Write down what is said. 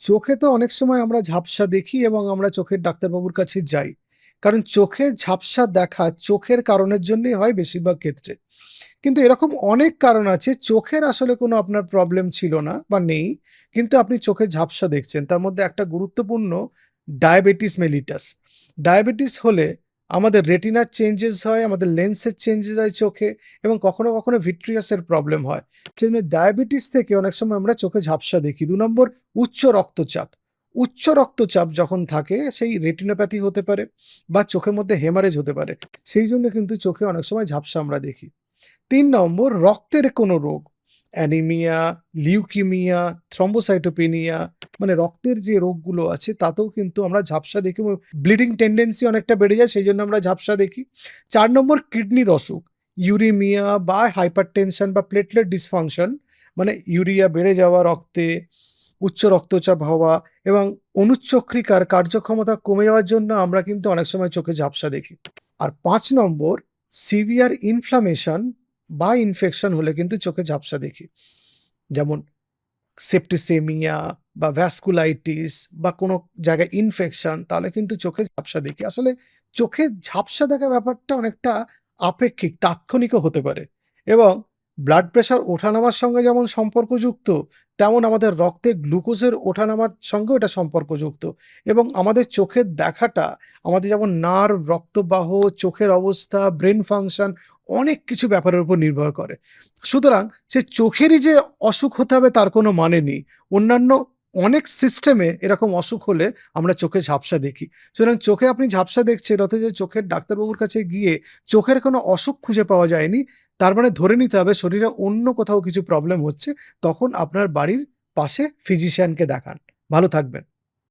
চোখে তো অনেক সময় আমরা ঝাপসা দেখি এবং আমরা চোখের ডাক্তারবাবুর কাছে যাই। কারণ চোখে ঝাপসা দেখা চোখের কারণের জন্যই হয় বেশিরভাগ ক্ষেত্রে। কিন্তু এরকম অনেক কারণ আছে চোখের আসলে কোনো আপনার প্রবলেম ছিল না বা নেই। কিন্তু আপনি চোখে ঝাপসা দেখছেন। তার মধ্যে একটা গুরুত্বপূর্ণ ডায়াবেটিস মেলিটাস। ডায়াবেটিস হলে আমাদের রেটিনার চেঞ্জেস হয়, আমাদের লেন্সের চেঞ্জেস হয় চোখে এবং কখনো, কখনো ভিট্রিয়াসের প্রবলেম হয়। সেজন্য ডায়াবেটিস থেকে অনেক সময় আমরা চোখে ঝাপসা দেখি। ২ নম্বর উচ্চ রক্তচাপ। উচ্চ রক্তচাপ যখন থাকে সেই রেটিনোপ্যাথি হতে পারে বা চোখের মধ্যে হেমারেজ হতে পারে। সেইজন্য কিন্তু চোখে অনেক সময় ঝাপসা আমরা দেখি। ৩ নম্বর রক্তের কোনো রোগ, অ্যানিমিয়া, লিউকিমিয়া, থ্রম্বোসাইটোপেনিয়া মানে রক্তের যে রোগগুলো আছে তাতেও কিন্তু আমরা ঝাপসা দেখি এবং ব্লিডিং টেনডেন্সি অনেকটা বেড়ে যায় সেইজন্য আমরা ঝাপসা দেখি। ৪ নম্বর কিডনির অসুখ, ইউরেমিয়া বা হাইপারটেনশন বা প্লেটলেট ডিসফাংশন মানে ইউরিয়া বেড়ে যাওয়া রক্তে, উচ্চ রক্তচাপ হওয়া এবং অনুচ্চক্রিকার কার্যক্ষমতা কমে যাওয়ার জন্য আমরা কিন্তু অনেক সময় চোখে ঝাপসা দেখি। আর ৫ নম্বর সিভিয়ার ইনফ্লামেশন বা ইনফেকশন হলে কিন্তু চোখে ঝাপসা দেখি। যেমন সেপ্টিসেমিয়া বা ভ্যাসকুলাইটিস বা কোনো জায়গায় ইনফেকশন তাহলে কিন্তু চোখে ঝাপসা দেখি। আসলে চোখে ঝাপসা দেখা ব্যাপারটা অনেকটা আপেক্ষিক, তাৎক্ষণিকও হতে পারে এবং ব্লাড প্রেশার ওঠানামার সঙ্গে যেমন সম্পর্কযুক্ত, তেমন আমাদের রক্তে গ্লুকোজের ওঠানামার সঙ্গেও এটা সম্পর্কযুক্ত এবং আমাদের চোখের দেখাটা আমাদের যেমন নার্ভ, রক্তবাহ, চোখের অবস্থা, ব্রেন ফাংশন অনেক কিছু ব্যাপারের উপর নির্ভর করে। সুতরাং সে চোখেরই যে অসুখ হতে হবে তার কোনো মানে নেই। অন্যান্য অনেক সিস্টেমে এরকম অসুখ হলে আমরা চোখে ঝাপসা দেখি। সুতরাং চোখে আপনি ঝাপসা দেখছেন অথচ চোখের ডাক্তারবাবুর কাছে গিয়ে চোখের কোনো অসুখ খুঁজে পাওয়া যায়নি। তার মানে ধরে নিতে হবে শরীরে অন্য কোথাও কিছু প্রবলেম হচ্ছে। তখন আপনার বাড়ির পাশে ফিজিশিয়ানকে দেখান। ভালো থাকবেন।